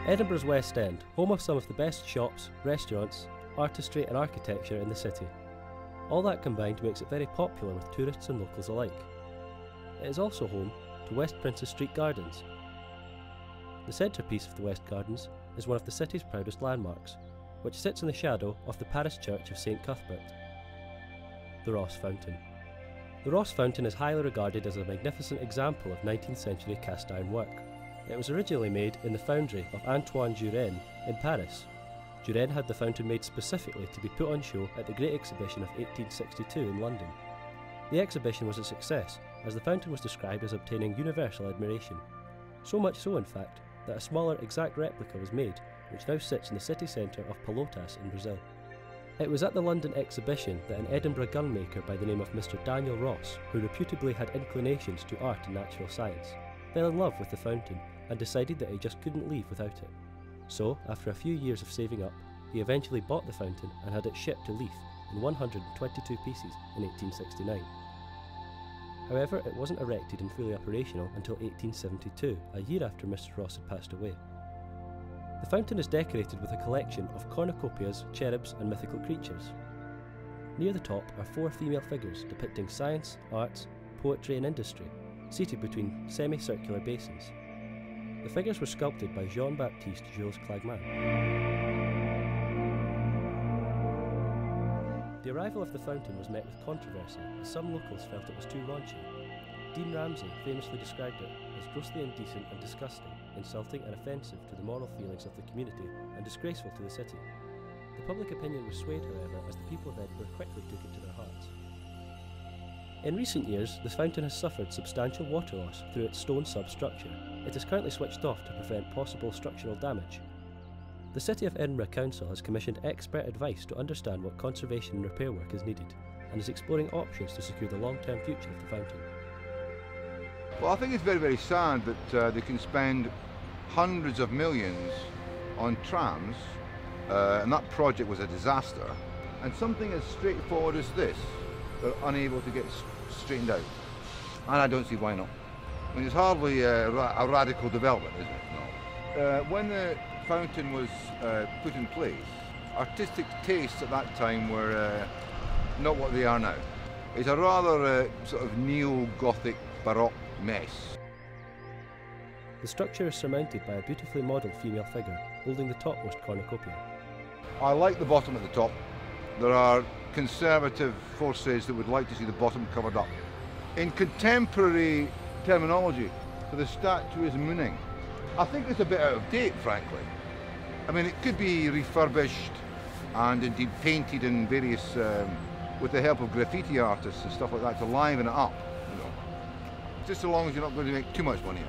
Edinburgh's West End, home of some of the best shops, restaurants, artistry and architecture in the city. All that combined makes it very popular with tourists and locals alike. It is also home to West Princes Street Gardens. The centrepiece of the West Gardens is one of the city's proudest landmarks, which sits in the shadow of the parish church of St Cuthbert. The Ross Fountain. The Ross Fountain is highly regarded as a magnificent example of 19th century cast iron work. It was originally made in the foundry of Antoine Jurène in Paris. Jurène had the fountain made specifically to be put on show at the Great Exhibition of 1862 in London. The exhibition was a success, as the fountain was described as obtaining universal admiration. So much so, in fact, that a smaller exact replica was made, which now sits in the city centre of Pelotas in Brazil. It was at the London exhibition that an Edinburgh gunmaker by the name of Mr. Daniel Ross, who reputably had inclinations to art and natural science, fell in love with the fountain and decided that he just couldn't leave without it. So, after a few years of saving up, he eventually bought the fountain and had it shipped to Leith in 122 pieces in 1869. However, it wasn't erected and fully operational until 1872, a year after Mr. Ross had passed away. The fountain is decorated with a collection of cornucopias, cherubs and mythical creatures. Near the top are 4 female figures depicting science, arts, poetry and industry, seated between semi-circular basins. The figures were sculpted by Jean-Baptiste Jules Clagman. The arrival of the fountain was met with controversy, as some locals felt it was too raunchy. Dean Ramsay famously described it as grossly indecent and disgusting, insulting and offensive to the moral feelings of the community and disgraceful to the city. The public opinion was swayed, however, as the people of Edinburgh quickly took it to their hearts. In recent years, the fountain has suffered substantial water loss through its stone substructure. It is currently switched off to prevent possible structural damage. The City of Edinburgh Council has commissioned expert advice to understand what conservation and repair work is needed, and is exploring options to secure the long-term future of the fountain. Well, I think it's very, very sad that they can spend hundreds of millions on trams, and that project was a disaster, and something as straightforward as this, they're unable to get straightened out. And I don't see why not. I mean, it's hardly a radical development, is it? No. When the fountain was put in place, artistic tastes at that time were not what they are now. It's a rather sort of neo-Gothic Baroque mess. The structure is surmounted by a beautifully modelled female figure holding the topmost cornucopia. I like the bottom at the top. There are conservative forces that would like to see the bottom covered up. In contemporary terminology, so the statue is mooning. I think it's a bit out of date, frankly. I mean, it could be refurbished and indeed painted in various, with the help of graffiti artists and stuff like that, to liven it up, you know. Just so long as you're not going to make too much money.